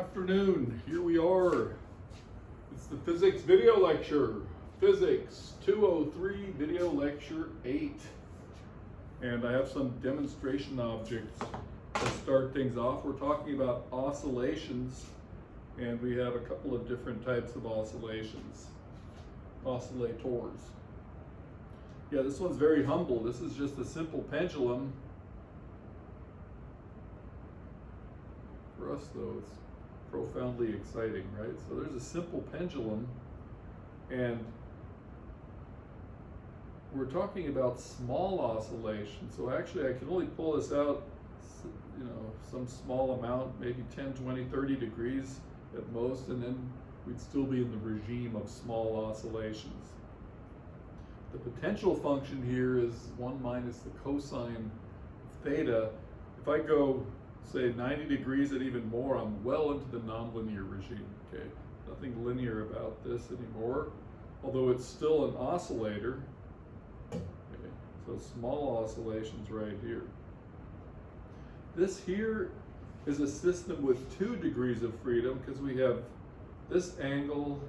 afternoon. Here we are. It's the physics video lecture. Physics 203 video lecture 8. And I have some demonstration objects to start things off. We're talking about oscillations, and we have a couple of different types of oscillations. Oscillators. Yeah, this one's very humble. This is just a simple pendulum. For us though, it's profoundly exciting, right? So there's a simple pendulum, and we're talking about small oscillations. So actually I can only pull this out, some small amount, maybe 10, 20, 30 degrees at most, and then we'd still be in the regime of small oscillations. The potential function here is 1 minus the cosine of theta. If I go, say, 90 degrees and even more, I'm well into the nonlinear regime, okay? Nothing linear about this anymore, although it's still an oscillator. Okay, so small oscillations right here. This here is a system with 2 degrees of freedom because we have this angle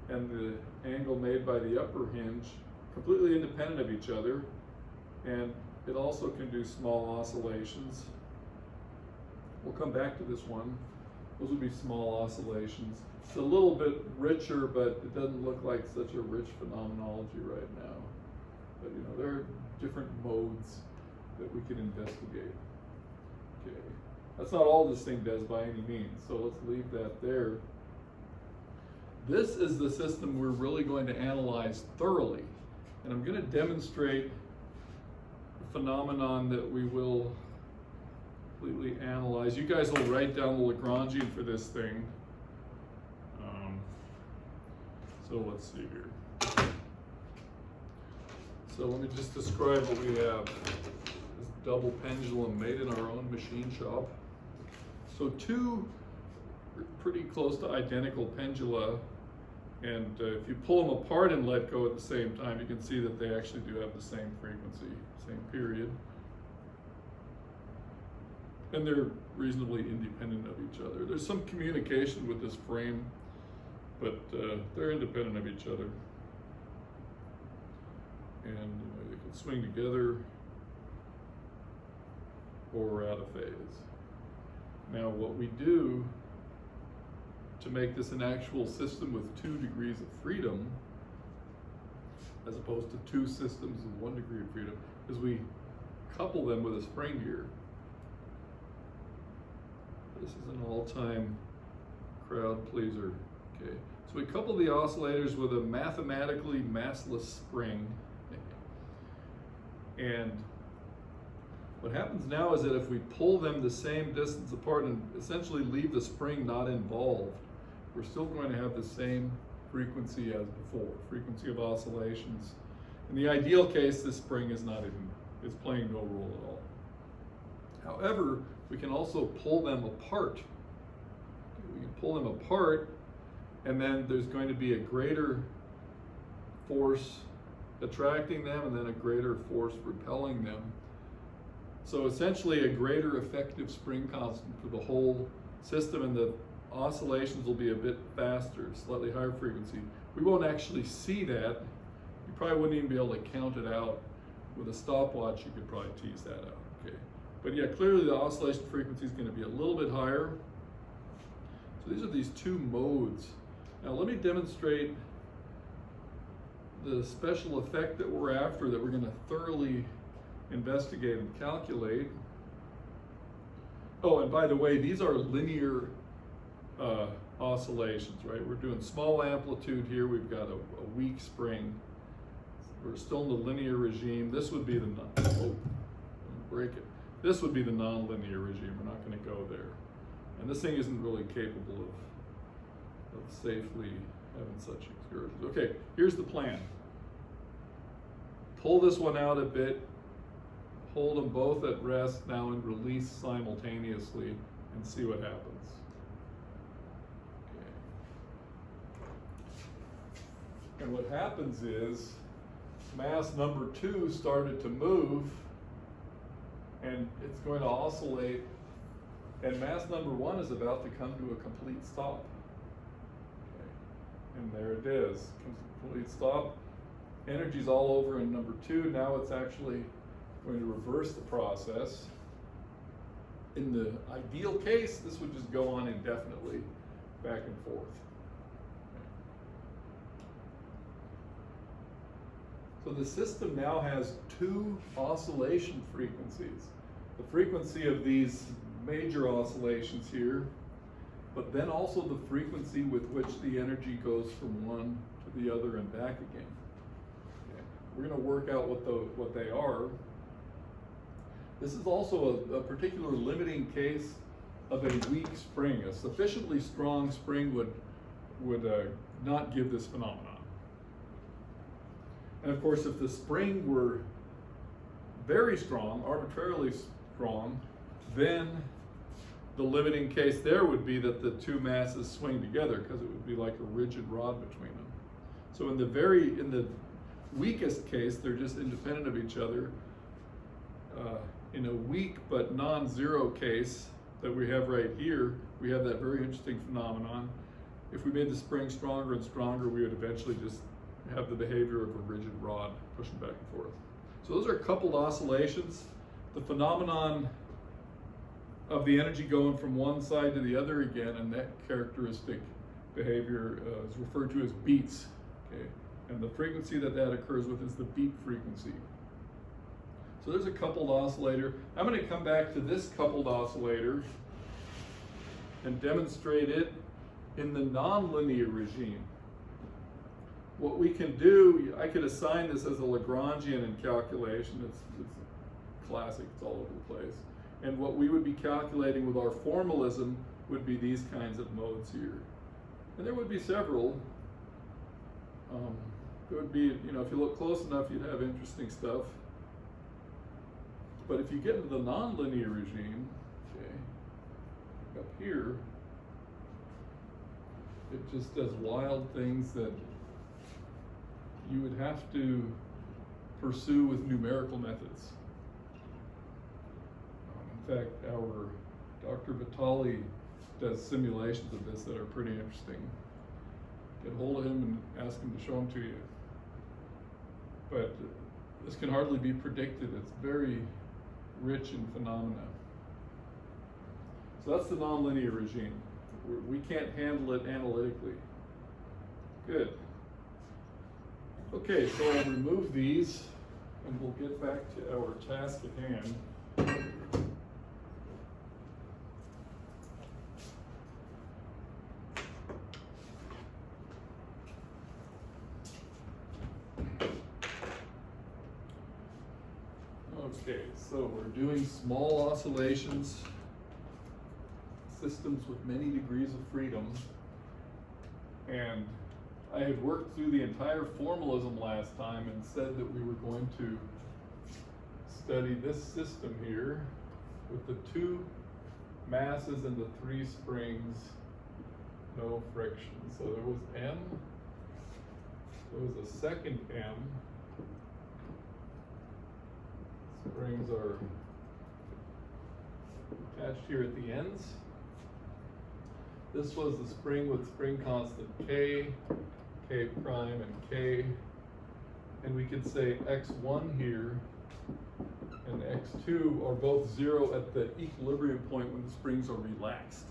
and the angle made by the upper hinge completely independent of each other, and it also can do small oscillations. We'll come back to this one. Those would be small oscillations. It's a little bit richer, but it doesn't look like such a rich phenomenology right now. But there are different modes that we can investigate. Okay, that's not all this thing does by any means, so let's leave that there. This is the system we're really going to analyze thoroughly, and I'm going to demonstrate a phenomenon that we will completely analyze. You guys will write down the Lagrangian for this thing. So let's see here. So let me just describe what we have. This double pendulum made in our own machine shop. So 2 pretty close to identical pendula, and if you pull them apart and let go at the same time, you can see that they actually do have the same frequency, same period. And they're reasonably independent of each other. There's some communication with this frame, but they're independent of each other. And they can swing together or out of phase. Now what we do to make this an actual system with 2 degrees of freedom, as opposed to 2 systems with 1 degree of freedom, is we couple them with a spring here. This is an all-time crowd pleaser. Okay, so we couple the oscillators with a mathematically massless spring, and what happens now is that if we pull them the same distance apart and essentially leave the spring not involved, we're still going to have the same frequency as before, frequency of oscillations. In the ideal case, this spring is playing no role at all. However, we can also pull them apart. We can pull them apart, and then there's going to be a greater force attracting them and then a greater force repelling them. So essentially a greater effective spring constant for the whole system, and the oscillations will be a bit faster, slightly higher frequency. We won't actually see that. You probably wouldn't even be able to count it out. With a stopwatch, you could probably tease that out. Okay. But yeah, clearly the oscillation frequency is going to be a little bit higher. So these are these 2 modes. Now let me demonstrate the special effect that we're after, that we're going to thoroughly investigate and calculate. Oh, and by the way, these are linear oscillations, right? We're doing small amplitude here. We've got a weak spring. We're still in the linear regime. This would be the break it. This would be the nonlinear regime. We're not going to go there. And this thing isn't really capable of safely having such excursions. Okay, here's the plan. Pull this one out a bit, hold them both at rest now, and release simultaneously, and see what happens. Okay. And what happens is mass number 2 started to move, and it's going to oscillate And mass number 1 is about to come to a complete stop. Okay. And there it is, complete stop. Energy's all over in number 2. Now it's actually going to reverse the process. In the ideal case, this would just go on indefinitely, back and forth. So the system now has 2 oscillation frequencies. The frequency of these major oscillations here, but then also the frequency with which the energy goes from one to the other and back again. Okay. We're going to work out what they are. This is also a particular limiting case of a weak spring. A sufficiently strong spring would not give this phenomenon. And of course, if the spring were very strong, arbitrarily strong, then the limiting case there would be that the 2 masses swing together, because it would be like a rigid rod between them. So in the weakest case, they're just independent of each other. In a weak but non-zero case that we have right here, we have that very interesting phenomenon. If we made the spring stronger and stronger, we would eventually just have the behavior of a rigid rod pushing back and forth. So those are coupled oscillations. The phenomenon of the energy going from one side to the other again, and that characteristic behavior is referred to as beats. Okay? And the frequency that occurs with is the beat frequency. So there's a coupled oscillator. I'm going to come back to this coupled oscillator and demonstrate it in the nonlinear regime. What we can do, I could assign this as a Lagrangian in calculation. It's classic, it's all over the place. And what we would be calculating with our formalism would be these kinds of modes here. And there would be several. It would be, if you look close enough, you'd have interesting stuff. But if you get into the nonlinear regime, okay, up here, it just does wild things that you would have to pursue with numerical methods. In fact, our Dr. Vitali does simulations of this that are pretty interesting. Get hold of him and ask him to show them to you. But this can hardly be predicted. It's very rich in phenomena. So that's the nonlinear regime. We can't handle it analytically. Good. Okay, so I'll remove these and we'll get back to our task at hand. Okay, so we're doing small oscillations, systems with many degrees of freedom, and I had worked through the entire formalism last time and said that we were going to study this system here with the 2 masses and the 3 springs, no friction. So there was M, there was a second M. Springs are attached here at the ends. This was the spring with spring constant K, K prime, and K. And we could say X1 here and X2 are both 0 at the equilibrium point when the springs are relaxed.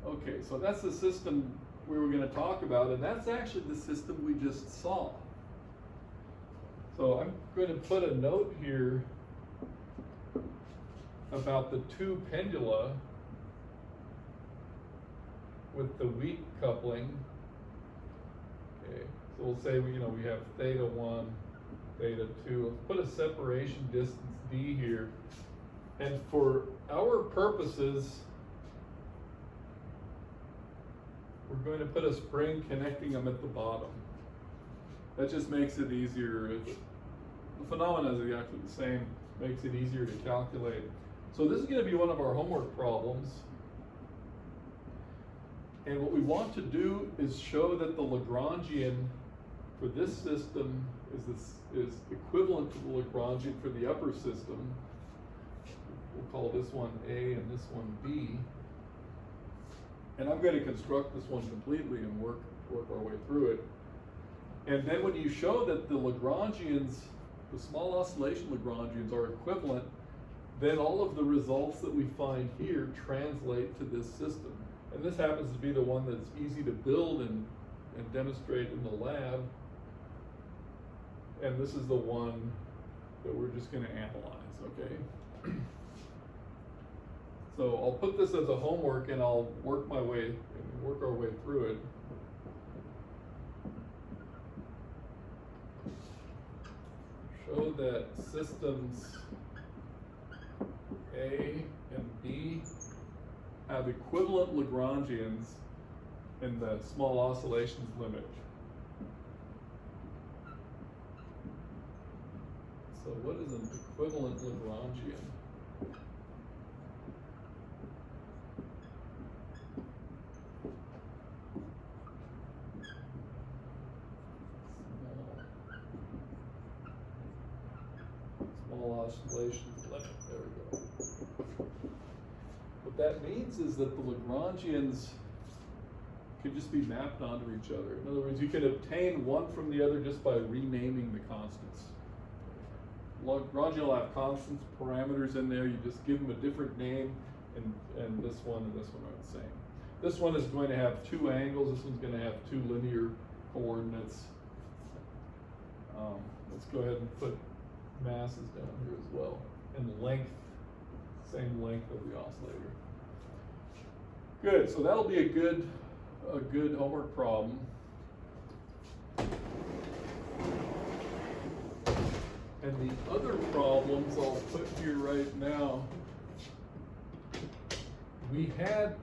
Okay, so that's the system we were going to talk about, and that's actually the system we just saw. So I'm going to put a note here about the 2 pendula with the weak coupling. Okay, so we'll say we have theta 1, theta 2. Let's put a separation distance d here, and for our purposes, we're going to put a spring connecting them at the bottom. That just makes it easier. The phenomena is exactly the same, makes it easier to calculate. So this is going to be one of our homework problems. And what we want to do is show that the Lagrangian for this system is equivalent to the Lagrangian for the upper system. we'll call this one A and this one B. And I'm going to construct this one completely and work our way through it. And then when you show that the Lagrangians, the small oscillation Lagrangians are equivalent, then all of the results that we find here translate to this system. And this happens to be the one that's easy to build and demonstrate in the lab. And this is the one that we're just going to analyze, okay? So I'll put this as a homework and I'll work our way through it. Show that systems A and B have equivalent Lagrangians in the small oscillations limit. So what is an equivalent Lagrangian? Small oscillations limit, there we go. What that means is that the Lagrangians can just be mapped onto each other. In other words, you can obtain one from the other just by renaming the constants. Lagrangian will have constants, parameters in there, you just give them a different name, and this one are the same. This one is going to have two angles, this one's going to have two linear coordinates. Let's go ahead and put masses down here as well, and length, same length of the oscillator. Good, so that'll be a good homework problem. And the other problems I'll put here right now, we had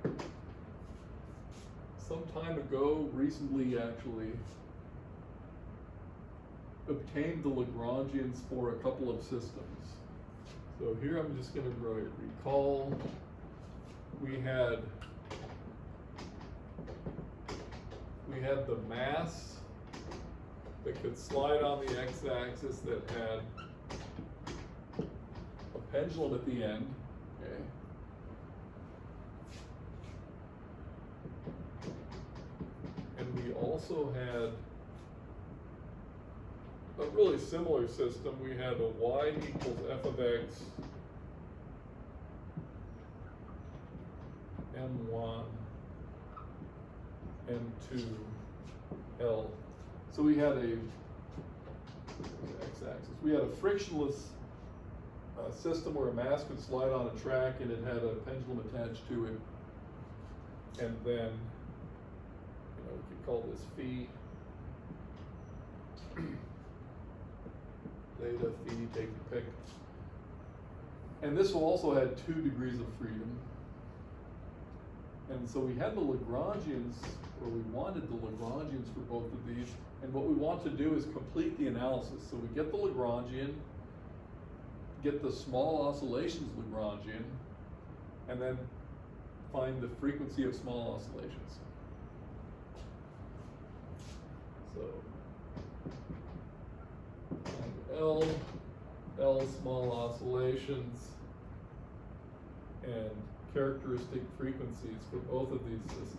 some time ago, recently actually, obtained the Lagrangians for a couple of systems. So here I'm just going to recall we had the mass that could slide on the x-axis that had a pendulum at the end, okay? And we also had a really similar system. We had a y equals f of x m1 m2 L. So we had a x-axis. We had a frictionless system where a mass could slide on a track and it had a pendulum attached to it. And then, we could call this phi. Theta, phi, take your pick. And this also had 2 degrees of freedom. And so we had the Lagrangians, or we wanted the Lagrangians for both of these. And what we want to do is complete the analysis. So we get the Lagrangian, get the small oscillations Lagrangian, and then find the frequency of small oscillations. So L small oscillations, and characteristic frequencies for both of these systems.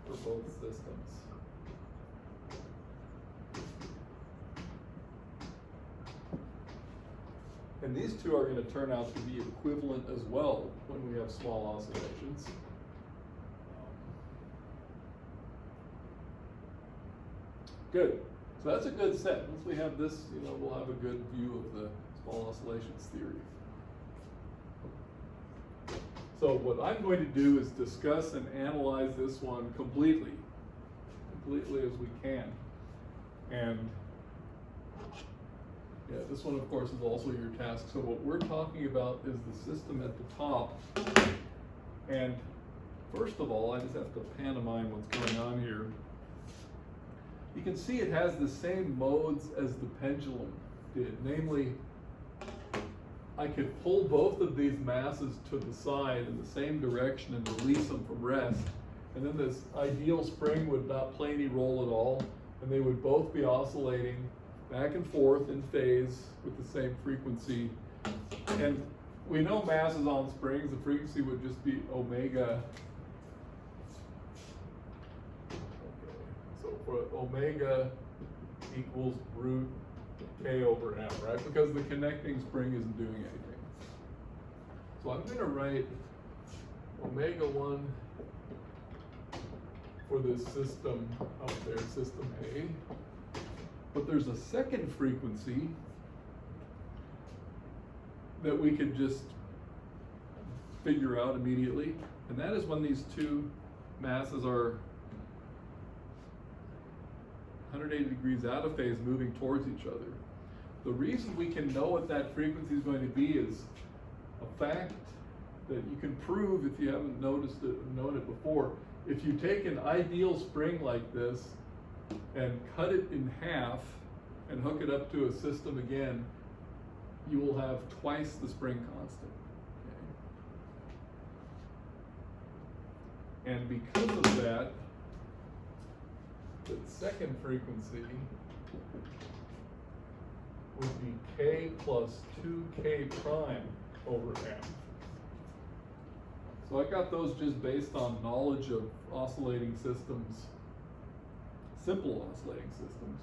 For both systems. And these two are going to turn out to be equivalent as well when we have small oscillations. Good. So that's a good set. Once we have this, we'll have a good view of the small oscillations theory. So what I'm going to do is discuss and analyze this one completely as we can. And yeah, this one, of course, is also your task. So what we're talking about is the system at the top. And first of all, I just have to pantomime what's going on here. You can see it has the same modes as the pendulum did. Namely, I could pull both of these masses to the side in the same direction and release them from rest. and then this ideal spring would not play any role at all, and they would both be oscillating back and forth in phase with the same frequency. And we know masses on springs, the frequency would just be omega. Okay. So for omega equals root K over M, right? Because the connecting spring isn't doing anything. So I'm going to write omega 1 for this system up there, system A. But there's a second frequency that we could just figure out immediately, and that is when these two masses are 180 degrees out of phase, moving towards each other. The reason we can know what that frequency is going to be is a fact that you can prove if you haven't noticed it, known it before. If you take an ideal spring like this and cut it in half and hook it up to a system again, you will have twice the spring constant. Okay? And because of that, the second frequency would be K plus 2K prime over M. So I got those just based on knowledge of oscillating systems, simple oscillating systems.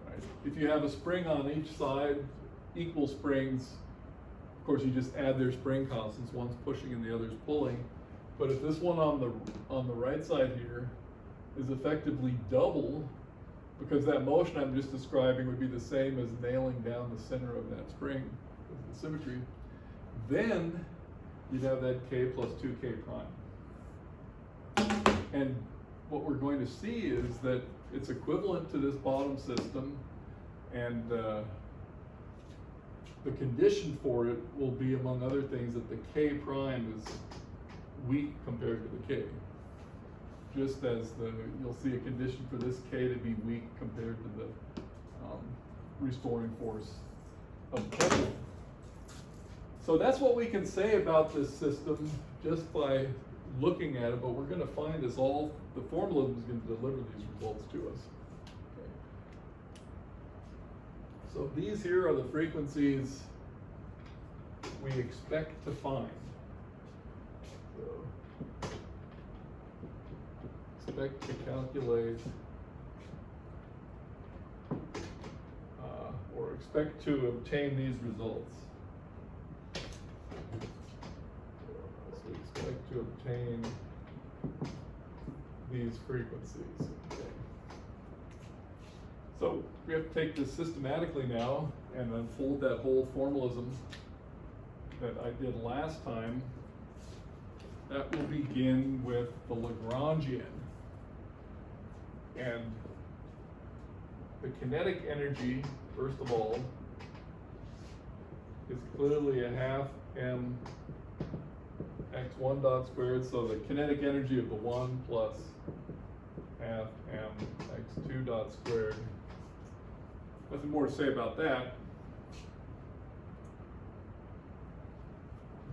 Right? If you have a spring on each side, equal springs, of course you just add their spring constants, one's pushing and the other's pulling. But if this one on the right side here is effectively double, because that motion I'm just describing would be the same as nailing down the center of that spring, the symmetry, then you'd have that K plus 2K prime. And what we're going to see is that it's equivalent to this bottom system, and the condition for it will be, among other things, that the K prime is weak compared to the K. Just as you'll see a condition for this K to be weak compared to the restoring force of the pendulum. So that's what we can say about this system just by looking at it, but we're going to find is all, the formalism is going to deliver these results to us. Okay. So these here are the frequencies we expect to find. So, expect to calculate or expect to obtain these results. So we expect to obtain these frequencies. Okay. So we have to take this systematically now and unfold that whole formalism that I did last time. That will begin with the Lagrangian. And the kinetic energy, first of all, is clearly a half m x1 dot squared, so the kinetic energy of the 1 plus half m x2 dot squared. Nothing more to say about that.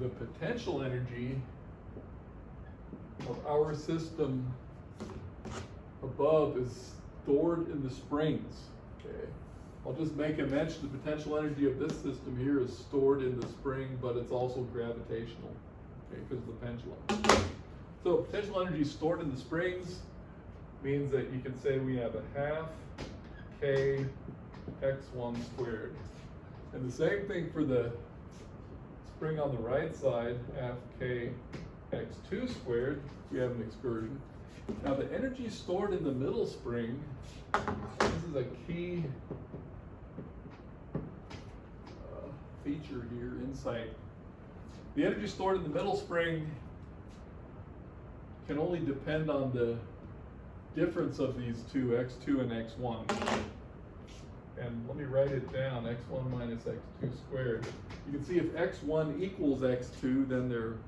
The potential energy of our system above is stored in the springs. Okay. I'll just make a mention, the potential energy of this system here is stored in the spring, but it's also gravitational, okay, because of the pendulum. So potential energy stored in the springs means that you can say we have a half K x1 squared. And the same thing for the spring on the right side, half K x2 squared, we have an excursion. Now the energy stored in the middle spring, this is a key feature here, insight. The energy stored in the middle spring can only depend on the difference of these two, x2 and x1. And let me write it down, x1 minus x2 squared. You can see if x1 equals x2, then they're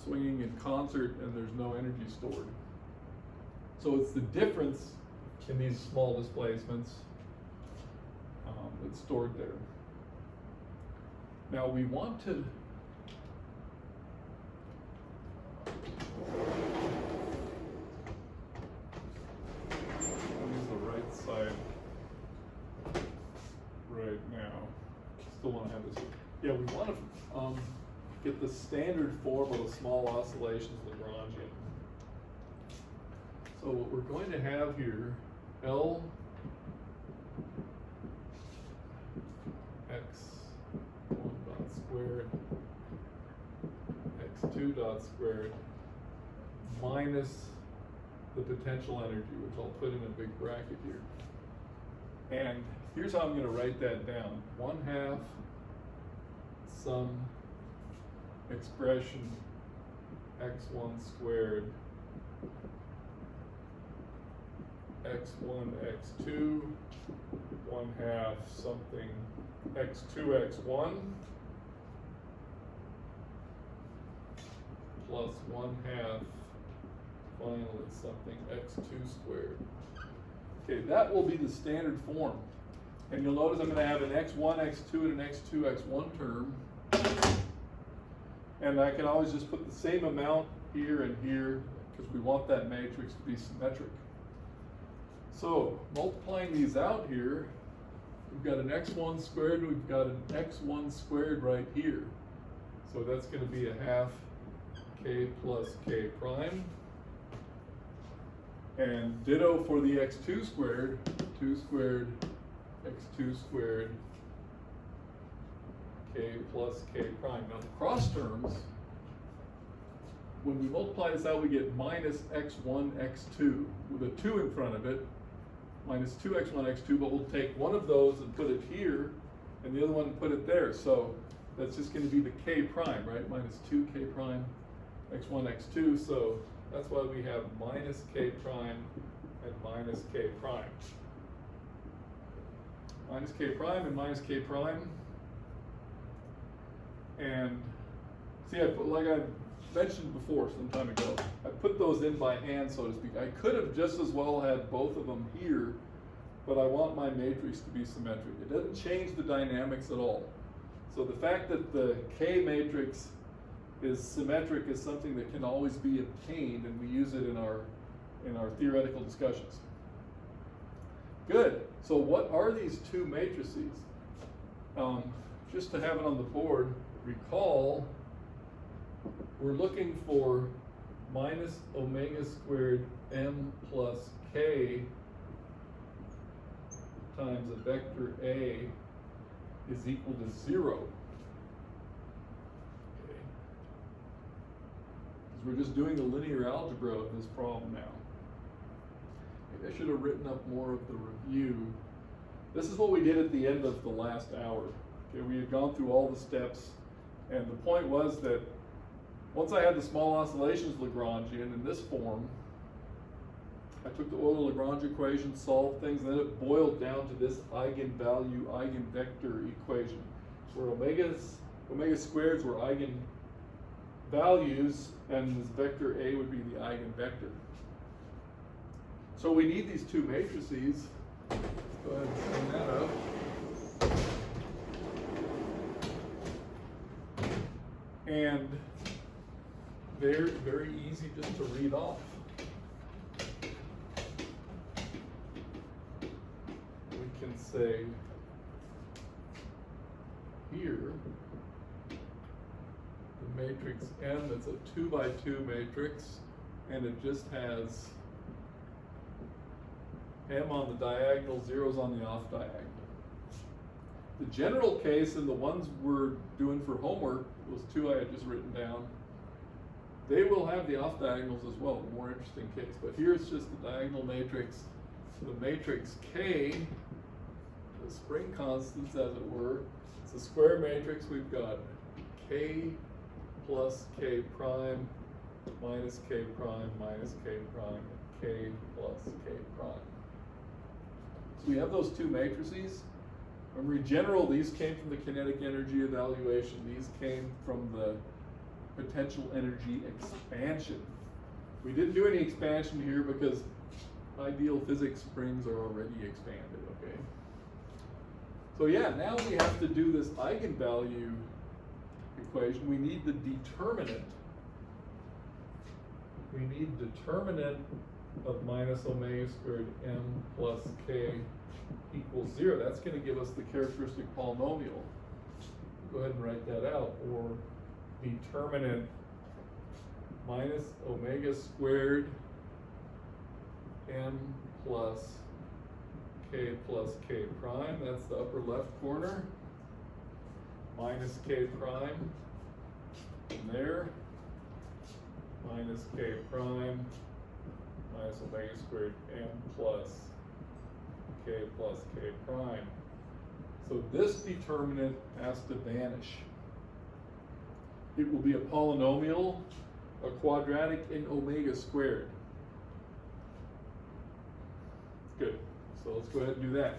swinging in concert and there's no energy stored. So it's the difference in these small displacements that's stored there. Now we want to yeah, we want to get the standard form of the small oscillations Lagrangian. So what we're going to have here, L x1 dot squared x2 dot squared minus the potential energy, which I'll put in a big bracket here. And here's how I'm going to write that down. 1/2 some expression x1 squared x1 x2 1/2 something x2 x1 plus 1/2 finally something x2 squared. Okay, that will be the standard form. And you'll notice I'm going to have an x1, x2, and an x2, x1 term. And I can always just put the same amount here and here because we want that matrix to be symmetric. So multiplying these out here, we've got an x1 squared and we've got an x1 squared right here. So that's going to be 1/2 k plus k prime. And ditto for the x2 squared, 2 squared, x2 squared, k plus k prime. Now the cross terms, when we multiply this out, we get minus x1, x2 with a 2 in front of it, minus 2x1, x2, but we'll take one of those and put it here, and the other one and put it there. So that's just going to be the k prime, right? Minus 2k prime, x1, x2. So that's why we have minus k prime and minus k prime. Minus k prime and minus k prime. And see, like I mentioned before some time ago, I put those in by hand, so to speak. I could have just as well had both of them here, but I want my matrix to be symmetric. It doesn't change the dynamics at all. So the fact that the K matrix is symmetric is something that can always be obtained, and we use it in our theoretical discussions. Good. So what are these two matrices? Just to have it on the board, recall we're looking for minus omega squared m plus k times a vector A is equal to 0. Okay. Because we're just doing the linear algebra of this problem now. Maybe I should have written up more of the review. This is what we did at the end of the last hour. Okay, we had gone through all the steps, and the point was that once I had the small oscillations Lagrangian in this form, I took the Euler-Lagrange equation, solved things, and then it boiled down to this eigenvalue, eigenvector equation, where omega squareds were eigenvalues, and this vector A would be the eigenvector. So we need these two matrices. Go ahead and sum that up. And they're very easy just to read off. We can say here, the matrix M, it's a 2 by 2 matrix, and it just has M on the diagonal, zeros on the off diagonal. The general case, and the ones we're doing for homework, those two I had just written down, they will have the off diagonals as well, the more interesting case. But here's just the diagonal matrix. So the matrix K, the spring constants as it were, it's a square matrix. We've got K plus K prime minus K prime minus K prime and K plus K prime. So we have those two matrices. Remember, in general, these came from the kinetic energy evaluation. These came from the potential energy expansion. We didn't do any expansion here because ideal physics springs are already expanded, okay? So yeah, now we have to do this eigenvalue equation. We need the determinant. We need determinant of minus omega squared m plus k equals 0. That's going to give us the characteristic polynomial. go ahead and write that out, or determinant minus omega squared m plus k prime, that's the upper left corner, minus k prime, and there, minus k prime, minus omega squared m plus k prime. So this determinant has to vanish. It will be a polynomial, a quadratic in omega squared. Good. So let's go ahead and do that.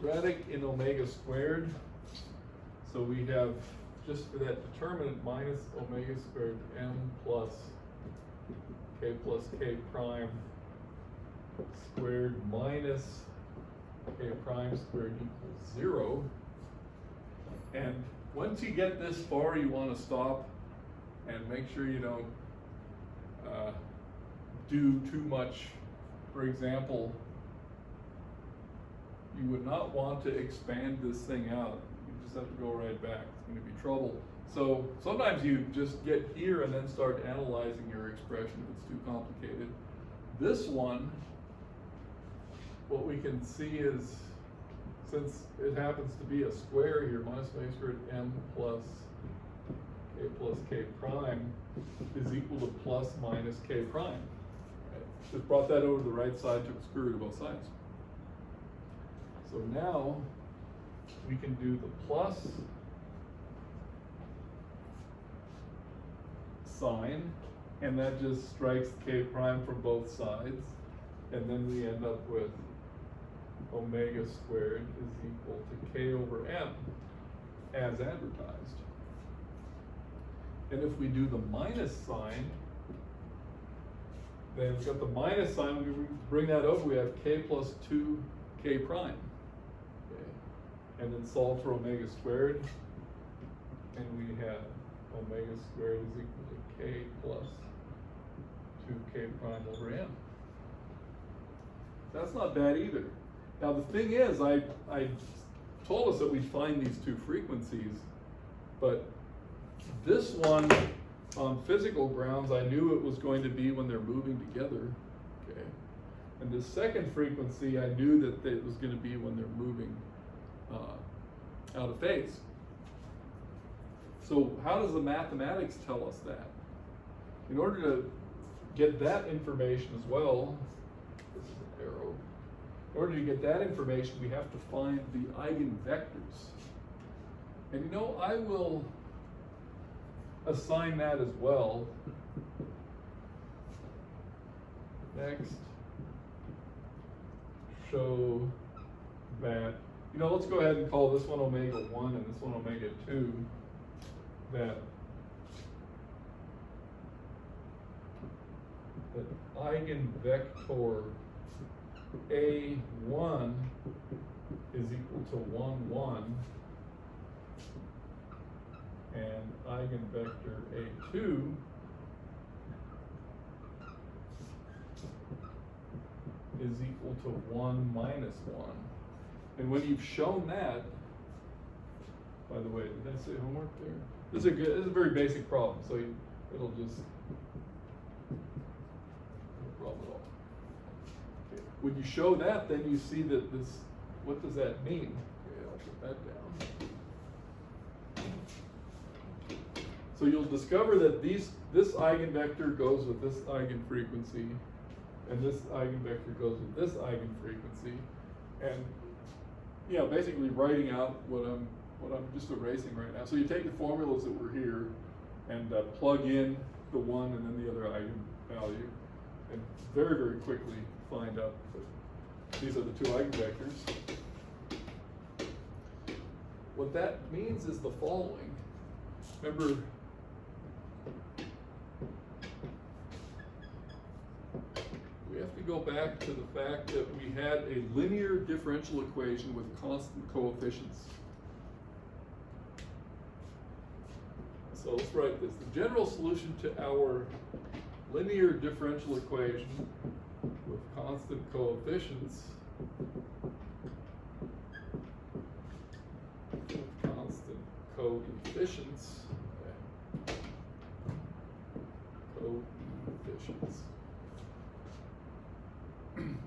Quadratic in omega squared. So we have, just for that determinant, minus omega squared m plus k prime squared minus k prime squared equals 0. And once you get this far, you want to stop and make sure you don't do too much. For example, you would not want to expand this thing out. You just have to go right back. It's going to be trouble. So sometimes you just get here and then start analyzing your expression if it's too complicated. This one, what we can see is, since it happens to be a square here, minus omega squared m plus k prime is equal to plus minus k prime. Right? Just brought that over to the right side, took the square root of both sides. So now we can do the plus sign, and that just strikes k prime from both sides, and then we end up with omega squared is equal to k over m as advertised. And if we do the minus sign, then we've got the minus sign, we bring that over, we have k plus 2k prime. Okay. And then solve for omega squared, and we have omega squared is equal to k plus 2k prime over m. That's not bad either. Now the thing is, I told us that we'd find these two frequencies, but this one, on physical grounds, I knew it was going to be when they're moving together, okay? And the second frequency, I knew that it was going to be when they're moving out of phase. So how does the mathematics tell us that? In order to get that information as well, this is an arrow. In order to get that information, we have to find the eigenvectors. And you know, I will assign that as well. Next, show that, you know, let's go ahead and call this one omega 1 and this one omega 2, that eigenvector A1 is equal to 1, 1, and eigenvector A2 is equal to 1 minus 1. And when you've shown that, by the way, did I say homework there? This is a very basic problem, so it'll just, no problem at all. Okay. When you show that, then you see that this, what does that mean? Okay, I'll put that down. So you'll discover that this eigenvector goes with this eigenfrequency, and this eigenvector goes with this eigenfrequency, and yeah, basically writing out what I'm just erasing right now. So you take the formulas that were here and plug in the one and then the other eigenvalue, and very, very quickly find out that these are the two eigenvectors. What that means is the following. Remember, we have to go back to the fact that we had a linear differential equation with constant coefficients. So let's write this. The general solution to our linear differential equation with constant coefficients, coefficients,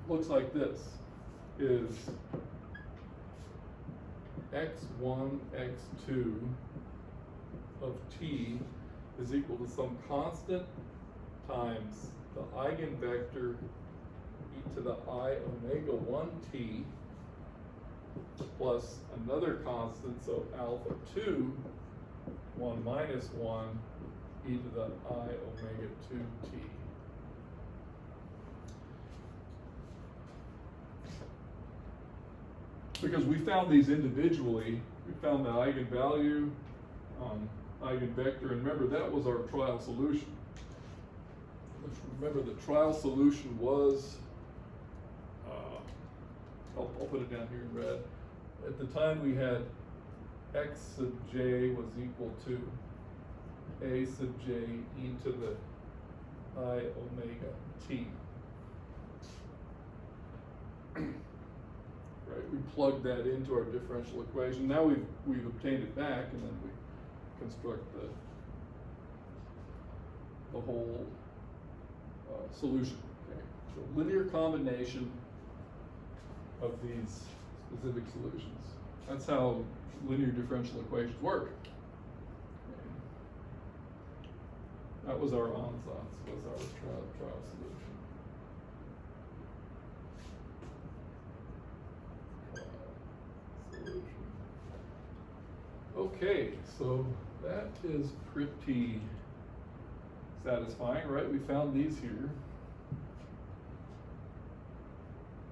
looks like this, is x1, x2 of t is equal to some constant times the eigenvector e to the I omega 1t plus another constant, so alpha 2, 1 minus 1, e to the I omega 2t. Because we found these individually, we found the eigenvalue, eigenvector, and remember that was our trial solution. Remember the trial solution was, I'll put it down here in red. At the time we had x sub j was equal to a sub j e to the I omega t. Right, we plugged that into our differential equation. Now we've obtained it back, and then we construct the whole solution. Okay, so linear combination of these specific solutions. That's how linear differential equations work. Okay. That was our ansatz, was our trial solution. Okay, so that is pretty satisfying, right? We found these here.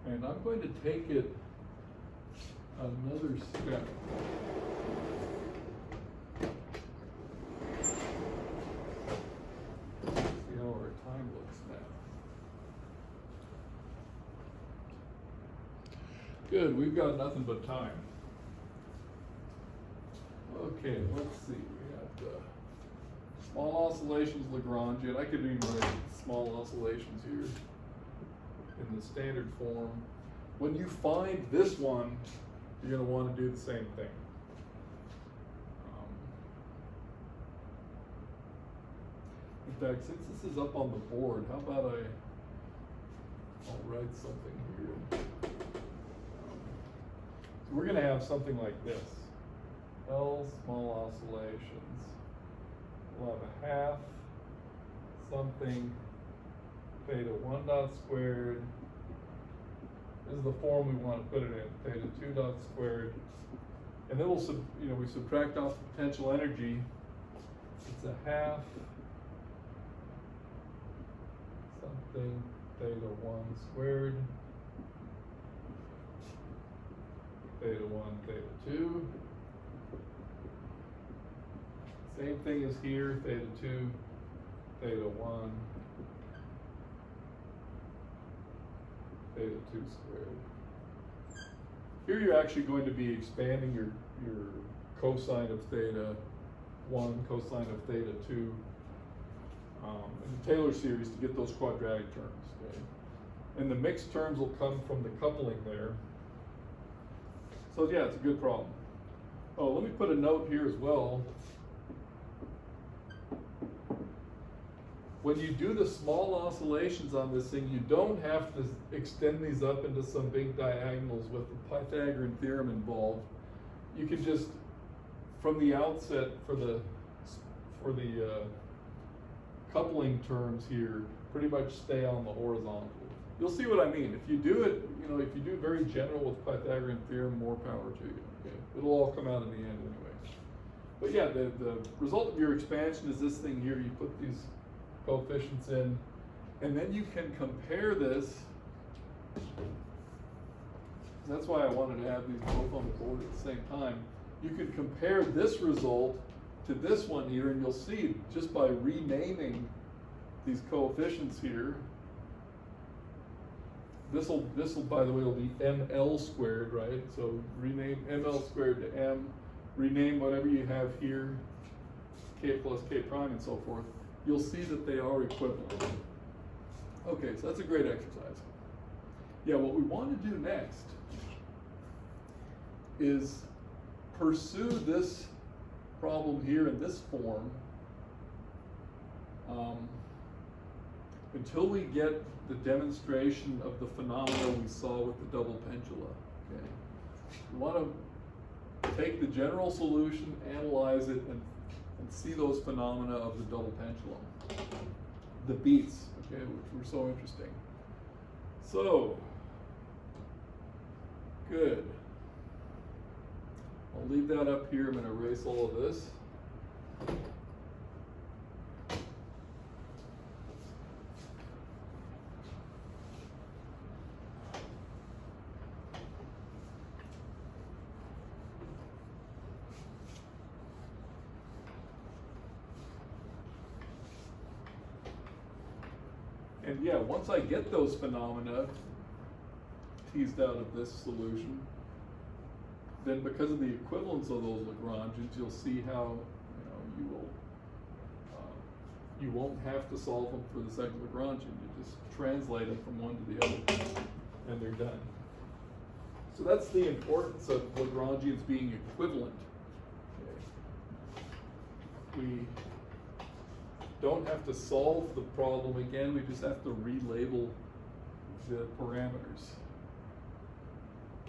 And I'm going to take it another step. See how our time looks now. Good, we've got nothing but time. Okay, let's see. We have the small oscillations Lagrangian. I could even write small oscillations here in the standard form. When you find this one, you're going to want to do the same thing. In fact, since this is up on the board, how about I'll write something here. So we're going to have something like this. L small oscillations. We'll have a half something theta 1 dot squared. This is the form we want to put it in, theta 2 dot squared. And then we'll we subtract off the potential energy. It's a half something theta 1 squared. Theta 1, theta 2. Same thing as here, theta 2, theta 1, theta 2 squared. Here you're actually going to be expanding your cosine of theta 1, cosine of theta 2 in the Taylor series to get those quadratic terms. Okay? And the mixed terms will come from the coupling there. So yeah, it's a good problem. Oh, let me put a note here as well. When you do the small oscillations on this thing, you don't have to extend these up into some big diagonals with the Pythagorean theorem involved. You can just, from the outset, for the coupling terms here, pretty much stay on the horizontal. You'll see what I mean. If you do it, if you do very general with Pythagorean theorem, more power to you. Okay, it'll all come out in the end anyway. But yeah, the result of your expansion is this thing here. You put these coefficients in, and then you can compare this. That's why I wanted to have these both on the board at the same time. You can compare this result to this one here, and you'll see just by renaming these coefficients here. This will by the way will be ml squared, right? So rename ml squared to m, rename whatever you have here, k plus k prime and so forth. You'll see that they are equivalent. Okay, so that's a great exercise. Yeah, what we want to do next is pursue this problem here in this form until we get the demonstration of the phenomena we saw with the double pendula. Okay, we want to take the general solution, analyze it, and see those phenomena of the double pendulum, the beats, okay, which were so interesting. So, good. I'll leave that up here. I'm going to erase all of this. And yeah, once I get those phenomena teased out of this solution, then because of the equivalence of those Lagrangians, you'll see how you won't have to solve them for the second Lagrangian. You just translate them from one to the other, and they're done. So that's the importance of Lagrangians being equivalent. Okay. We don't have to solve the problem again, we just have to relabel the parameters.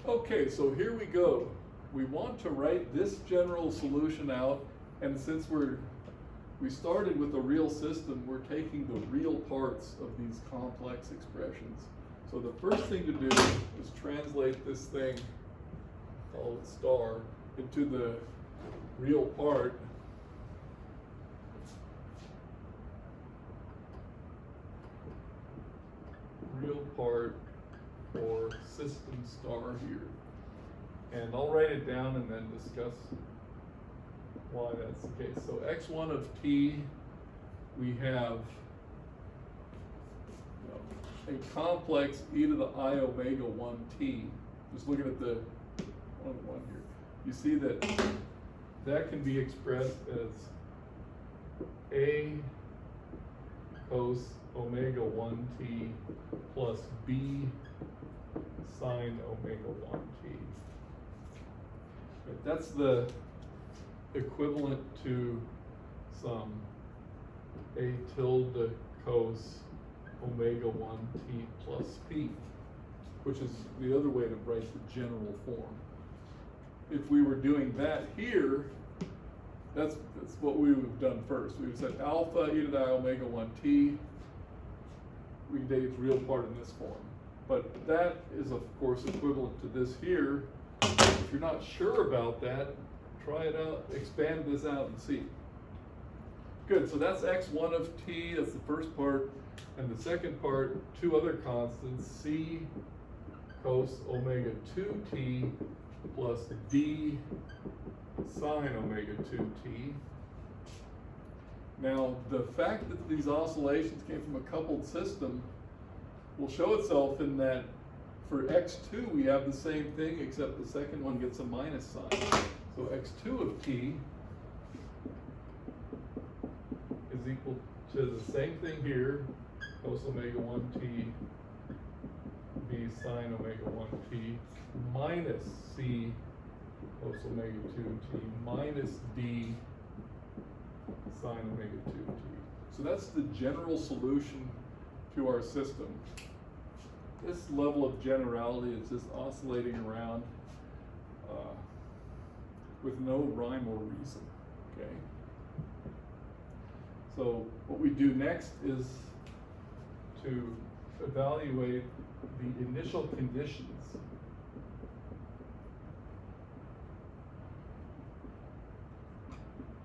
Okay, so here we go. We want to write this general solution out, and since we started with a real system, we're taking the real parts of these complex expressions. So the first thing to do is translate this thing, called star, into the real part. Real part for system star here. And I'll write it down and then discuss why that's the case. So x1 of t, we have a complex e to the I omega 1 t. Just looking at the one here. You see that that can be expressed as a cos omega 1 t plus b sine omega 1 t. Right, that's the equivalent to some a tilde cos omega 1 t plus p, which is the other way to write the general form. If we were doing that here, that's what we would have done first. We would have said alpha e to the I omega 1 t, we can take its real part in this form. But that is, of course, equivalent to this here. If you're not sure about that, try it out, expand this out and see. Good, so that's x1 of t, that's the first part. And the second part, two other constants, c cos omega 2t plus d sine omega 2t. Now, the fact that these oscillations came from a coupled system will show itself in that for x2 we have the same thing, except the second one gets a minus sign. So x2 of t is equal to the same thing here, cos omega 1t b sine omega 1t minus c cos omega 2t minus d sine omega 2t. So that's the general solution to our system. This level of generality is just oscillating around with no rhyme or reason, okay? So what we do next is to evaluate the initial conditions.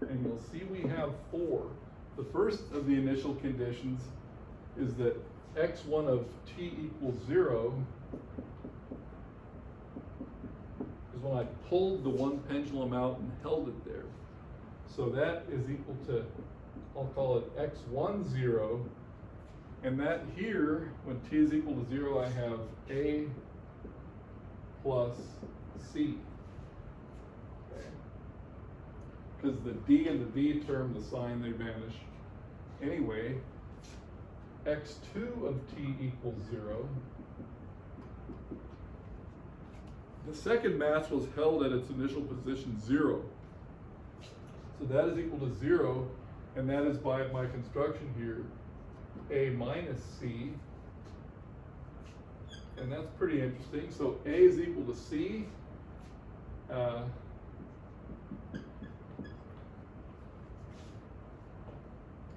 And you'll see we have four. The first of the initial conditions is that x1 of t equals 0 is when I pulled the one pendulum out and held it there. So that is equal to, I'll call it x1 0, and that here, when t is equal to 0, I have a plus c. Because the d and the v term, the sign, they vanish anyway. x2 of t equals 0, the second mass was held at its initial position 0. So that is equal to 0, and that is by my construction here, a minus c. And that's pretty interesting. So a is equal to c.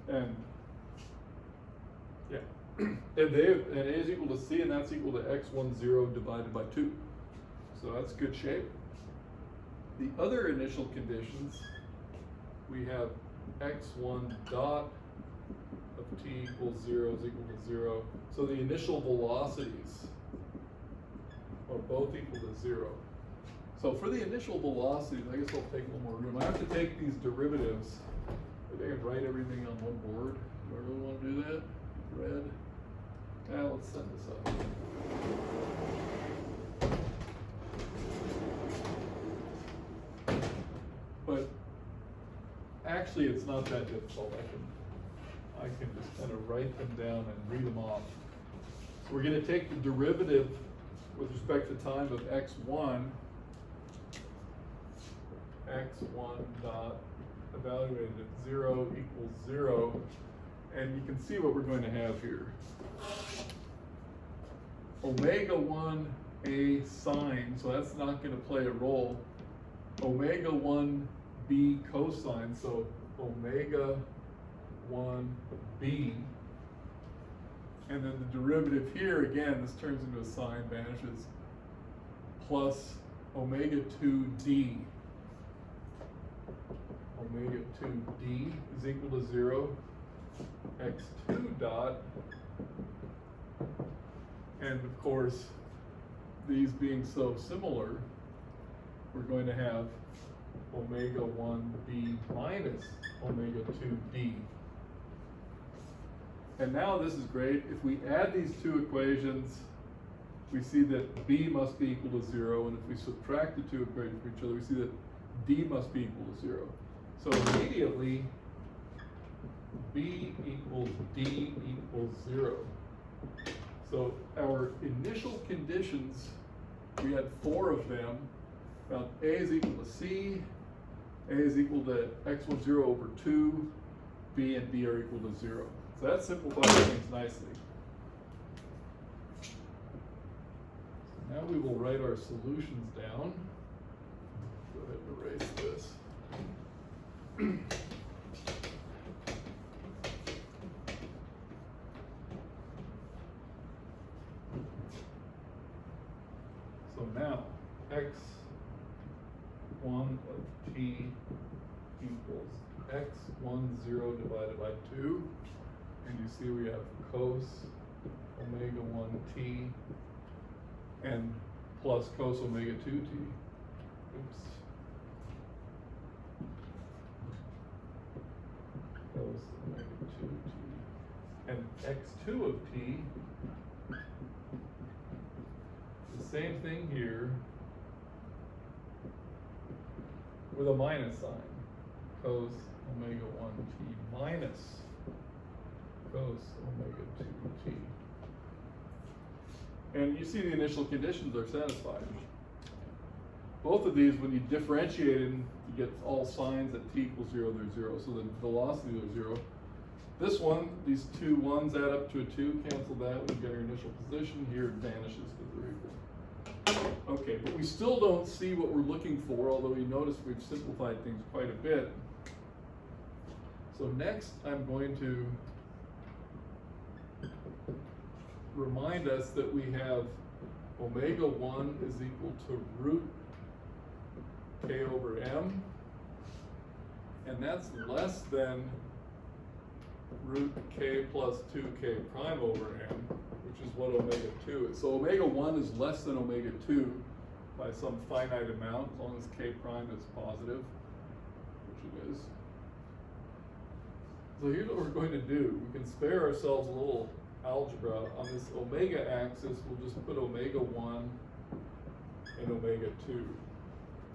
And yeah, and a is equal to c, and that's equal to x10 divided by 2. So that's good shape. The other initial conditions, we have x1 dot of t equals 0 is equal to 0. So the initial velocities are both equal to 0. So for the initial velocities, I guess I'll take a little more room. I have to take these derivatives. Maybe I can write everything on one board. Do I really want to do that? Red. Now let's set this up. But actually, it's not that difficult. I can just kind of write them down and read them off. So we're going to take the derivative with respect to time of x1 dot evaluated at 0 equals 0, and you can see what we're going to have here. Omega 1 a sine, so that's not going to play a role. Omega 1 b cosine, so omega 1 b. And then the derivative here, again, this turns into a sine, vanishes, plus omega 2 d. Omega 2d is equal to 0, x2 dot, and of course, these being so similar, we're going to have omega 1b minus omega 2d. And now this is great. If we add these two equations, we see that b must be equal to 0, and if we subtract the two equations from each other, we see that d must be equal to 0. So immediately, b equals d equals 0. So our initial conditions, we had 4 of them. Found a is equal to c, a is equal to x10 over 2, b and d are equal to 0. So that simplifies things nicely. So now we will write our solutions down. Go ahead and erase this. So now x1 of t equals x10 divided by 2, and you see we have cos omega 1t and plus cos omega 2t. Oops. Cos omega 2t. And x2 of t, the same thing here with a minus sign. Cos omega 1t minus cos omega 2t. And you see the initial conditions are satisfied. Both of these, when you differentiate them, you get all signs at t equals 0, they're 0. So the velocities are 0. This one, these two ones add up to a 2, cancel that, we get our initial position. Here it vanishes because they're equal. Okay, but we still don't see what we're looking for, although you notice we've simplified things quite a bit. So next I'm going to remind us that we have omega 1 is equal to root k over m, and that's less than root k plus 2k prime over m, which is what omega 2 is. So omega 1 is less than omega 2 by some finite amount, as long as k prime is positive, which it is. So here's what we're going to do. We can spare ourselves a little algebra. On this omega axis, we'll just put omega 1 and omega 2.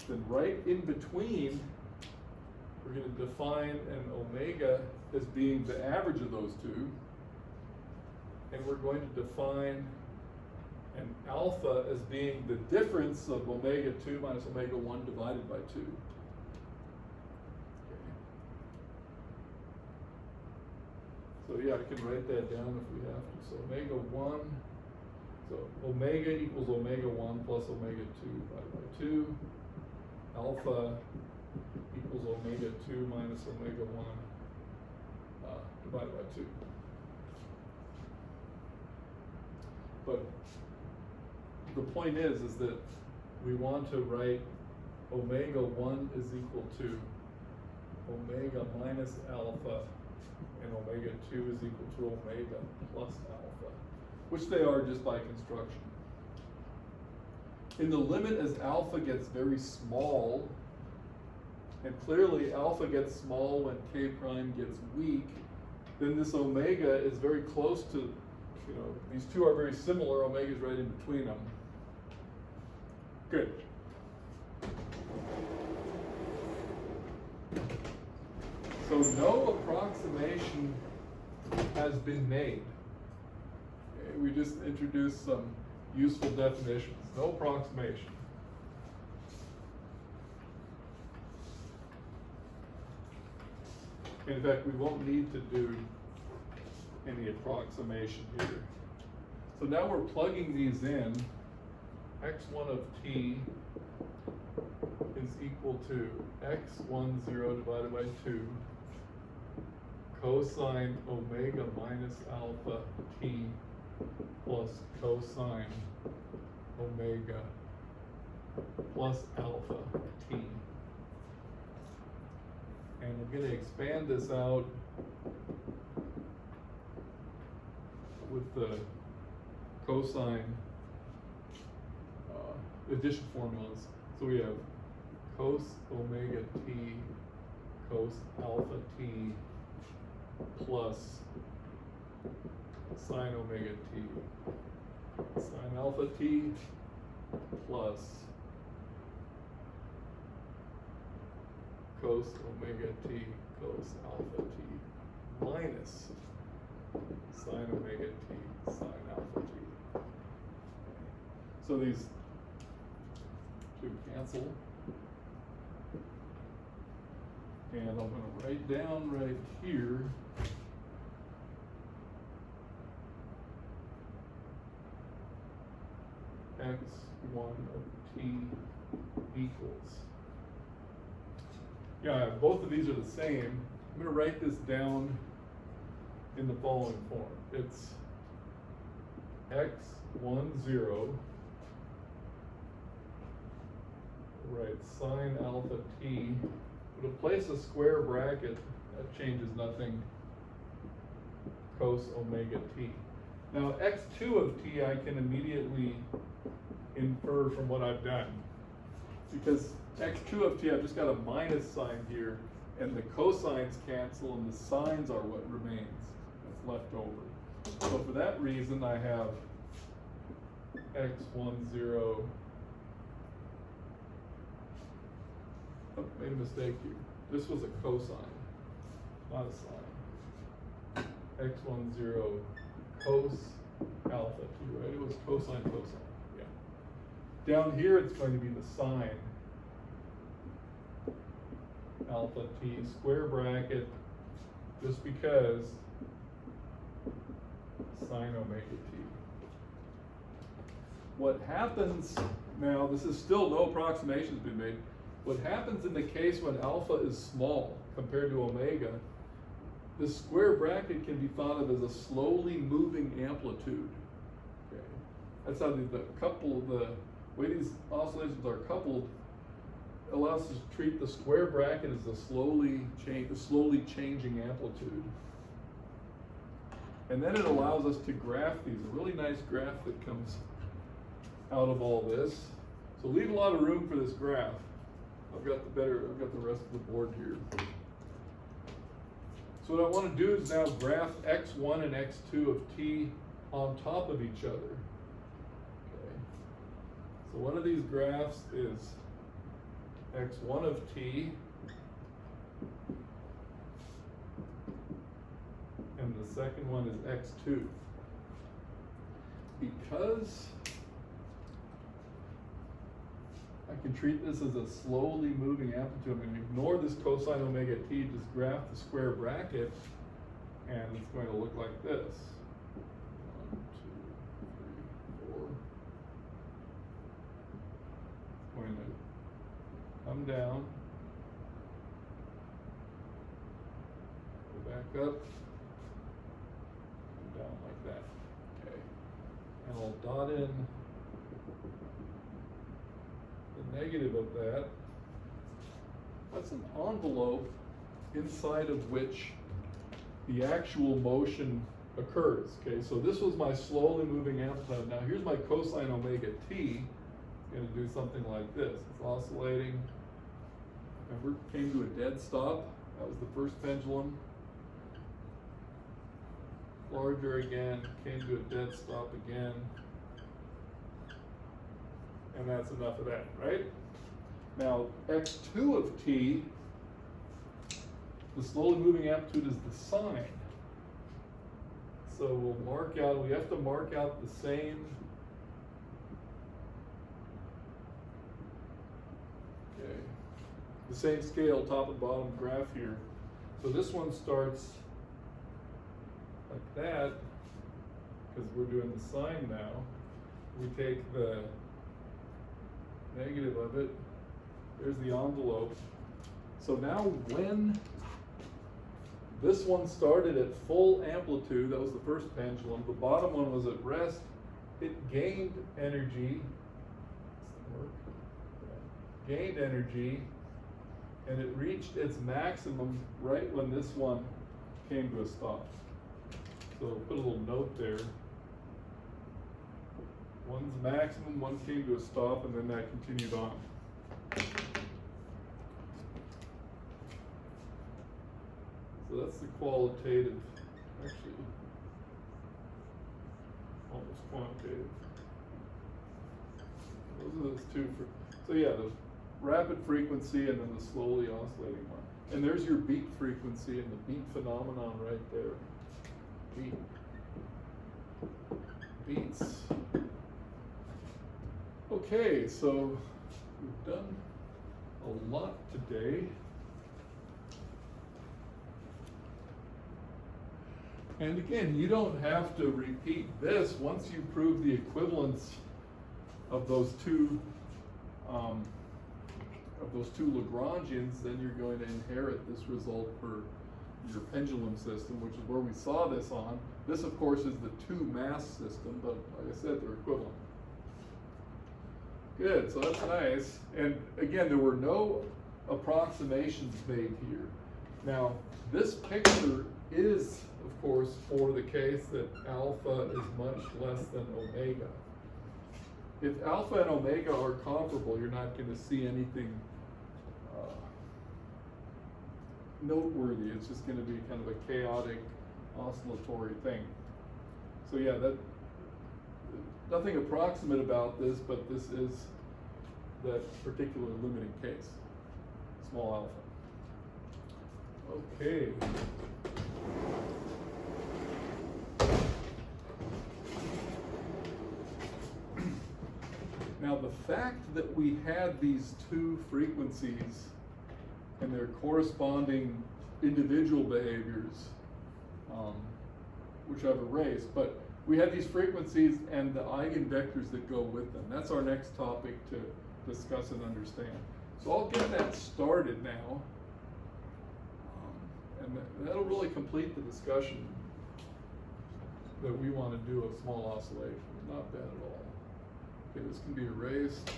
Then right in between, we're going to define an omega as being the average of those two. and we're going to define an alpha as being the difference of omega 2 minus omega 1 divided by 2. Okay. So yeah, I can write that down if we have to. So omega 1, so omega equals omega 1 plus omega 2 divided by 2. Alpha equals omega 2 minus omega 1 divided by 2. But the point is that we want to write omega 1 is equal to omega minus alpha, and omega 2 is equal to omega plus alpha, which they are just by construction. In the limit as alpha gets very small, and clearly alpha gets small when k prime gets weak, then this omega is very close to, these two are very similar, omega's right in between them. Good. So no approximation has been made. Okay, we just introduced some useful definitions. No approximation. In fact, we won't need to do any approximation here. So now we're plugging these in. x1 of t is equal to x10 divided by 2 cosine omega minus alpha t plus cosine omega plus alpha t. And we're going to expand this out with the cosine addition formulas. So we have cos omega t cos alpha t plus sine omega t sine alpha t plus cos omega t cos alpha t minus sine omega t sine alpha t. So these two cancel. And I'm going to write down right here x1 of t equals. Yeah, both of these are the same. I'm going to write this down in the following form. It's x10, right, sine alpha t. But to place a square bracket, that changes nothing, cos omega t. Now x2 of t I can immediately infer from what I've done. Because x2 of t, I've just got a minus sign here, and the cosines cancel and the sines are what remains, that's left over. So for that reason I have x10, oh, made a mistake here. This was a cosine, not a sine. x10 cos alpha t, right? It was cosine, yeah. Down here it's going to be the sine alpha t, square bracket, just because sine omega t. What happens now, this is still no approximation's been made. What happens in the case when alpha is small compared to omega, this square bracket can be thought of as a slowly moving amplitude. Okay. That's how the way these oscillations are coupled allows us to treat the square bracket as a slowly changing amplitude. And then it allows us to graph these, a really nice graph that comes out of all this. So leave a lot of room for this graph. I've got the rest of the board here. So what I want to do is now graph x1 and x2 of t on top of each other. Okay. So one of these graphs is x1 of t, and the second one is x2. because I can treat this as a slowly moving amplitude, I'm going to ignore this cosine omega t, just graph the square bracket, and it's going to look like this. 1, 2, 3, 4. It's going to come down, go back up, and down like that. Okay. And I'll dot in the negative of that. That's an envelope inside of which the actual motion occurs. Okay, so this was my slowly moving amplitude. Now here's my cosine omega t. It's going to do something like this. It's oscillating. Remember, it came to a dead stop. That was the first pendulum. Larger again, came to a dead stop again. And that's enough of that, right? Now, x2 of t, the slowly moving amplitude is the sine. So we'll mark out, we have to mark out the same, okay, the same scale, top and bottom graph here. So this one starts like that, because we're doing the sine now. We take the negative of it, there's the envelope. So now when this one started at full amplitude, that was the first pendulum, the bottom one was at rest, it gained energy, gained energy, and it reached its maximum right when this one came to a stop. So put a little note there. One's maximum, one came to a stop, and then that continued on. So that's the qualitative, actually, almost quantitative. Those are those two. So yeah, the rapid frequency and then the slowly oscillating one. And there's your beat frequency and the beat phenomenon right there. Beat. Beats. Okay, so we've done a lot today. And again, you don't have to repeat this. Once you prove the equivalence of those two Lagrangians, then you're going to inherit this result for your pendulum system, which is where we saw this on. This, of course, is the two-mass system, but like I said, they're equivalent. Good, so that's nice. And again, there were no approximations made here. Now, this picture is, of course, for the case that alpha is much less than omega. If alpha and omega are comparable, you're not going to see anything noteworthy. It's just going to be kind of a chaotic, oscillatory thing. So yeah, that nothing approximate about this, but this is that particular limiting case, small alpha. Okay. Now the fact that we had these two frequencies and their corresponding individual behaviors, which I've erased, but we had these frequencies and the eigenvectors that go with them. That's our next topic to discuss and understand. So I'll get that started now, and that'll really complete the discussion that we want to do of small oscillation. Not bad at all. Okay, this can be erased.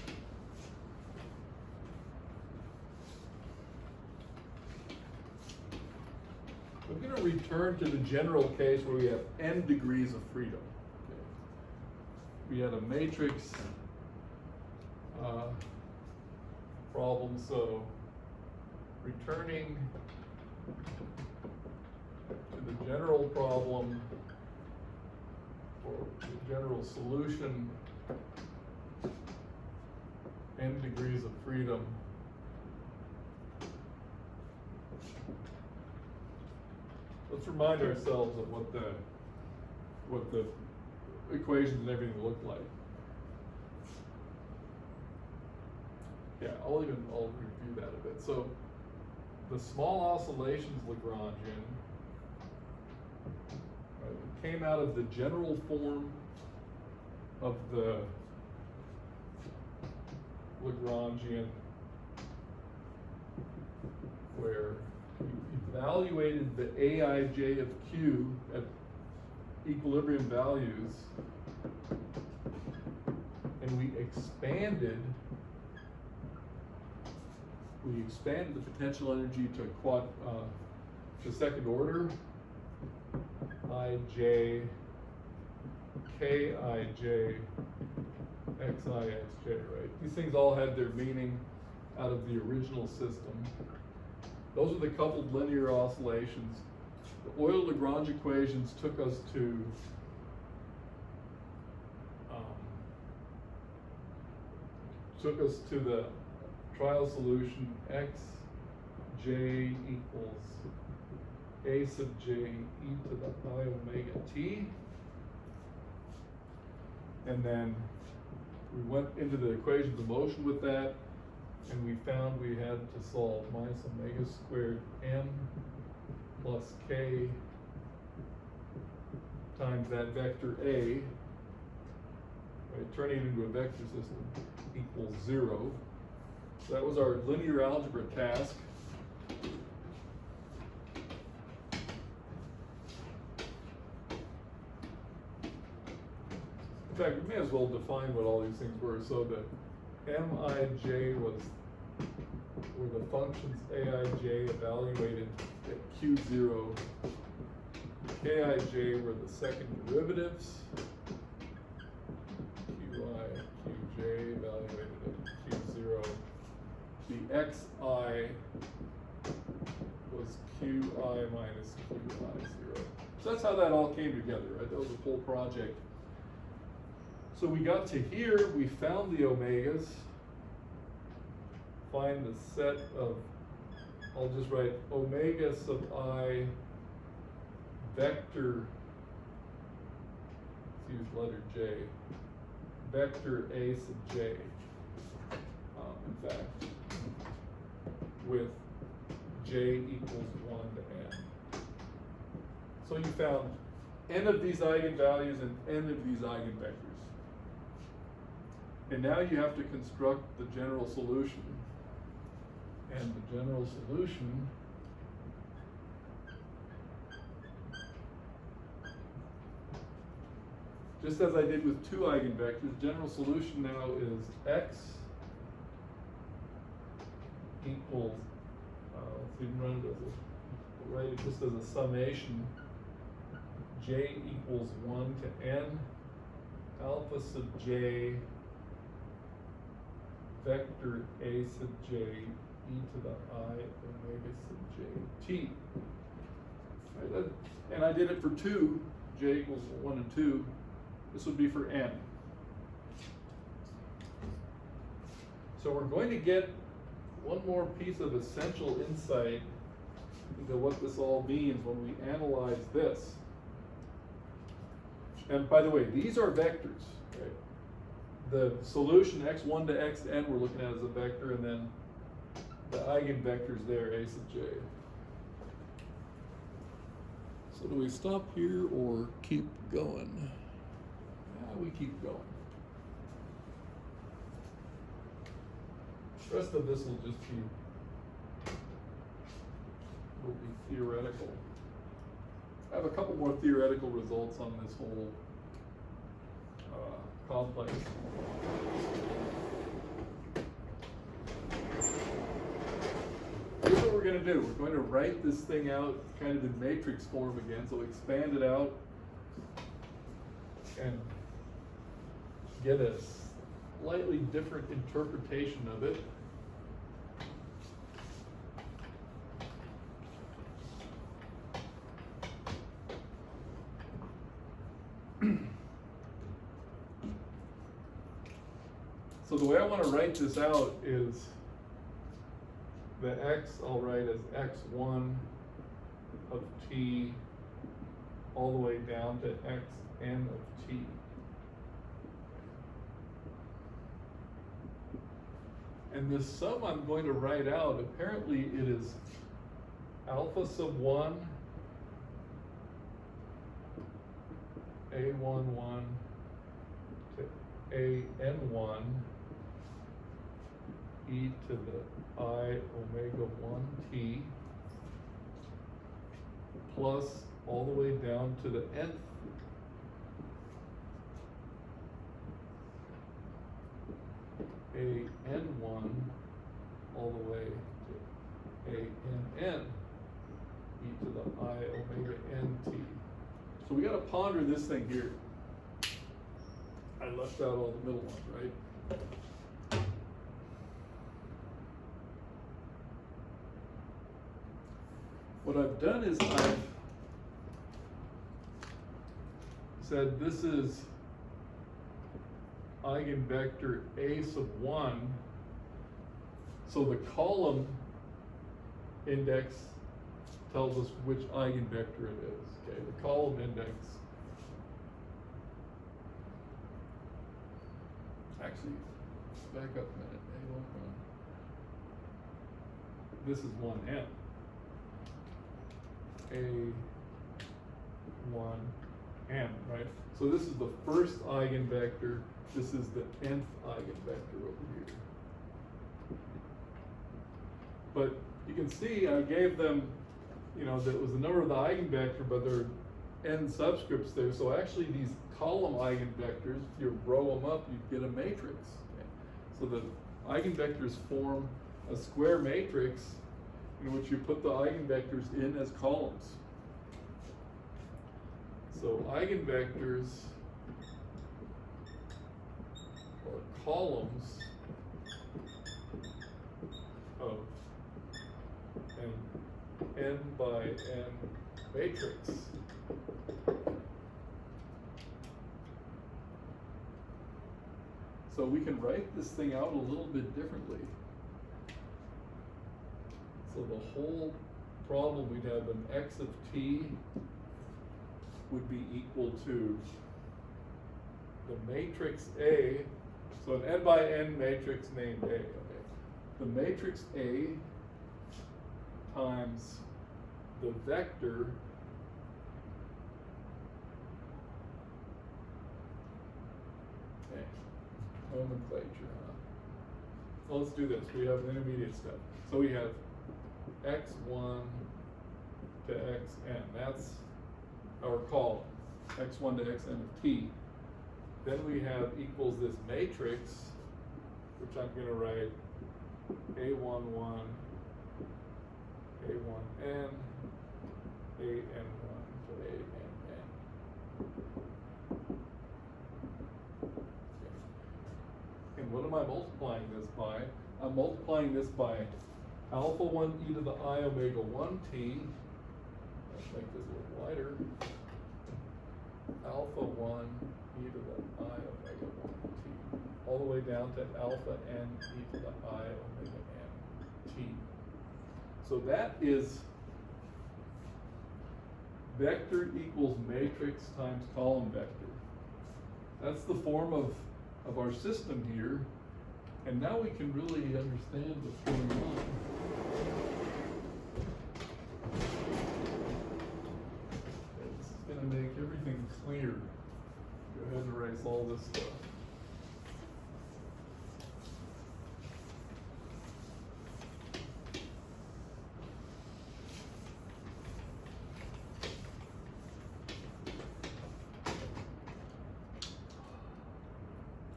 I'm going to return to the general case where we have n degrees of freedom. Okay. We had a matrix problem, so returning to the general problem, or the general solution, n degrees of freedom. Let's remind ourselves of what the equations and everything look like. Yeah, I'll review that a bit. So the small oscillations Lagrangian came out of the general form of the Lagrangian, where you evaluated the Aij of Q at equilibrium values, and we expanded the potential energy to second order, Ij, Kij, Xi, Xj, right? These things all had their meaning out of the original system. Those are the coupled linear oscillations. The Euler-Lagrange equations took us to the trial solution Xj equals A sub j e to the I omega t. And then we went into the equations of motion with that, and we found we had to solve minus omega squared m plus k times that vector A, right, turning it into a vector system, equals 0. So that was our linear algebra task. In fact, we may as well define what all these things were. So that Mij were the functions Aij evaluated at Q0. Kij were the second derivatives. Qi, Qj evaluated at Q0. The Xi was Qi minus Qi0. So that's how that all came together, right? That was the whole project. So we got to here, we found the omegas, find the set of, I'll just write omega sub I vector, let's use letter J, vector A sub J, in fact, with J equals 1 to n. So you found n of these eigenvalues and n of these eigenvectors. And now you have to construct the general solution. And the general solution just as I did with two eigenvectors, general solution now is x equals, let's even run it as a, write it just as a summation, j equals 1 to n, alpha sub j vector A sub j e to the I omega sub j t. Right, and I did it for 2, j equals 1 and 2. This would be for n. So we're going to get one more piece of essential insight into what this all means when we analyze this. And by the way, these are vectors, right? The solution x1 to xn we're looking at as a vector, and then the eigenvectors there, a sub j. So do we stop here or keep going? Yeah, we keep going. The rest of this will just be theoretical. I have a couple more theoretical results on this whole complex. Here's what we're going to do. We're going to write this thing out kind of in matrix form again, so expand it out and get a slightly different interpretation of it. So the way I want to write this out is the x I'll write as x1 of t all the way down to xn of t. And this sum I'm going to write out, apparently it is alpha sub 1, A11 to AN1 e to the I omega 1t plus all the way down to the nth AN1 all the way to ANN e to the I omega nt. So we got to ponder this thing here. I left out all the middle ones, right? What I've done is I've said this is eigenvector A sub 1. So the column index tells us which eigenvector it is. Okay, the column index. Actually, back up a minute. This is 1n. A1n, right? So this is the first eigenvector. This is the nth eigenvector over here. But you can see I gave them, you know, that was the number of the eigenvector, but there are n subscripts there. So actually these column eigenvectors, if you row them up, you get a matrix. Okay? So the eigenvectors form a square matrix in which you put the eigenvectors in as columns. So eigenvectors or columns of an n by n matrix. So we can write this thing out a little bit differently. So the whole problem, we'd have an x of t would be equal to the matrix A, so an n by n matrix named A, okay. The matrix A times the vector nomenclature, huh? Well, let's do this. We have an intermediate step. So we have x1 to xn. That's our column. x1 to xn of t. Then we have equals this matrix, which I'm going to write a11, a1n, an1 to ann. And what am I multiplying this by? I'm multiplying this by alpha 1 e to the I omega 1t. Let's make this a little wider. Alpha 1 e to the I omega 1t. All the way down to alpha n e to the I omega n t. So that is vector equals matrix times column vector. That's the form of our system here. And now we can really understand what's going on. It's going to make everything clear. Go ahead and erase all this stuff.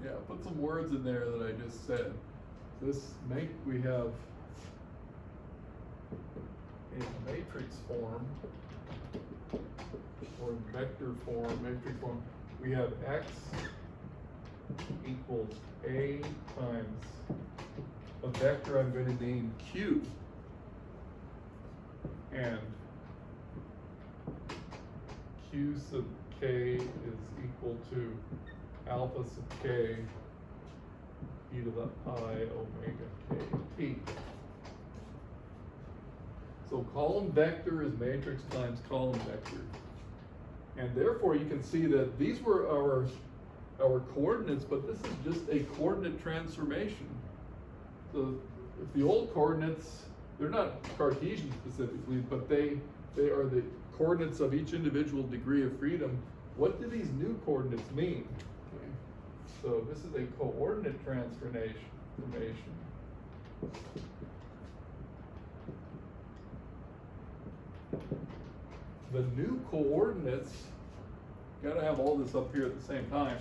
Yeah, put some words in there that I just said. We have in matrix form, or in vector form, matrix form, we have x equals a times a vector I'm going to name q, and q sub k is equal to alpha sub k e to the I omega k t. So column vector is matrix times column vector. And therefore you can see that these were our coordinates, but this is just a coordinate transformation. if the old coordinates, they're not Cartesian specifically, but they are the coordinates of each individual degree of freedom. What do these new coordinates mean? Okay. So this is a coordinate transformation. The new coordinates, gotta have all this up here at the same time.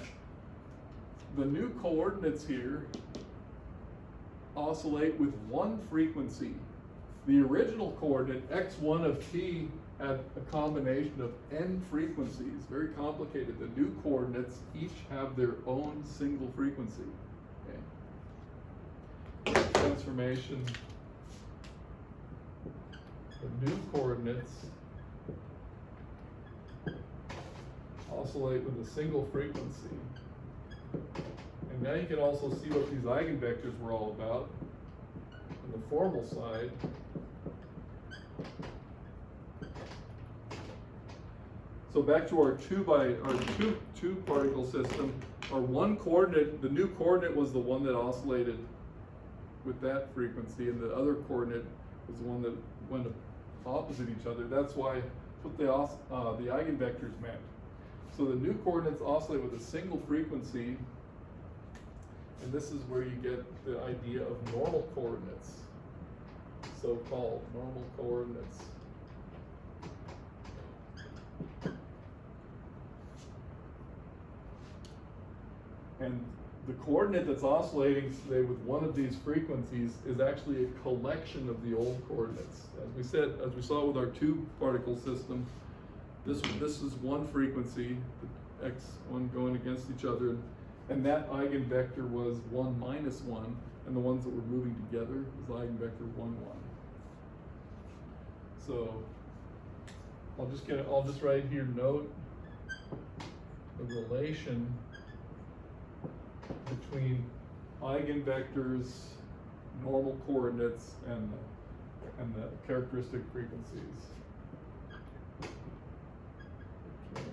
The new coordinates here oscillate with one frequency. The original coordinate, x1 of t, had a combination of n frequencies, very complicated. The new coordinates each have their own single frequency. Okay. Transformation, the new coordinates oscillate with a single frequency. And now you can also see what these eigenvectors were all about on the formal side. So back to our two particle system. Our one coordinate, the new coordinate was the one that oscillated with that frequency, and the other coordinate was the one that went opposite each other. That's why what the eigenvectors meant. So the new coordinates oscillate with a single frequency, and this is where you get the idea of normal coordinates, so-called normal coordinates. And the coordinate that's oscillating, say, with one of these frequencies is actually a collection of the old coordinates. As we said, as we saw with our two particle system, this is one frequency, x1 going against each other, and that eigenvector was 1 minus 1, and the ones that were moving together was eigenvector 1, 1. So I'll just write here, note the relation between eigenvectors, normal coordinates, and the characteristic frequencies. Okay.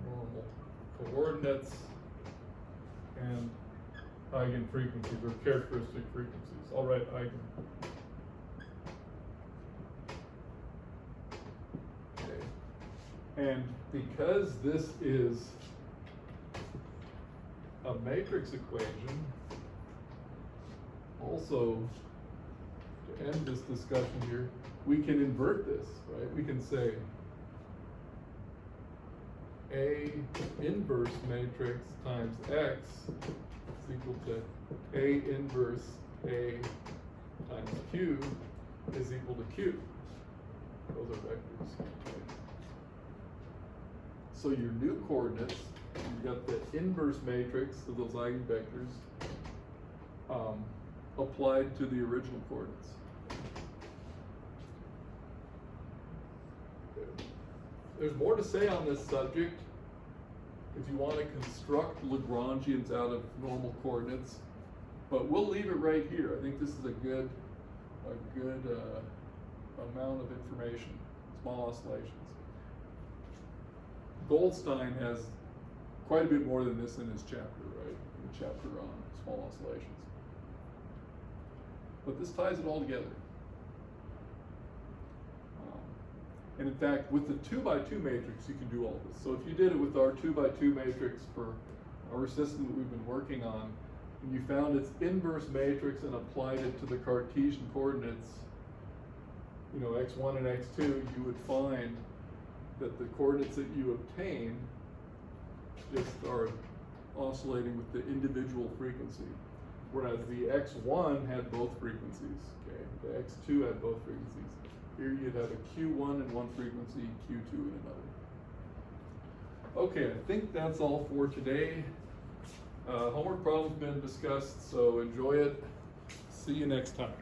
Normal coordinates and eigenfrequencies, or characteristic frequencies. I'll write eigen. And because this is a matrix equation, also, to end this discussion here, we can invert this, right? We can say A inverse matrix times X is equal to A inverse A times Q is equal to Q. Those are vectors. Okay. So your new coordinates, you've got the inverse matrix of those eigenvectors applied to the original coordinates. There's more to say on this subject. If you want to construct Lagrangians out of normal coordinates, but we'll leave it right here. I think this is a good amount of information. Small oscillations. Goldstein has quite a bit more than this in his chapter, right? The chapter on small oscillations. But this ties it all together. And in fact, with the 2x2 matrix, you can do all this. So if you did it with our 2x2 matrix for our system that we've been working on, and you found its inverse matrix and applied it to the Cartesian coordinates, you know, x1 and x2, you would find that the coordinates that you obtain just are oscillating with the individual frequency. Whereas the x1 had both frequencies, okay? The x2 had both frequencies. Here you'd have a q1 in one frequency, q2 in another. Okay, I think that's all for today. Homework problem's been discussed, so enjoy it. See you next time.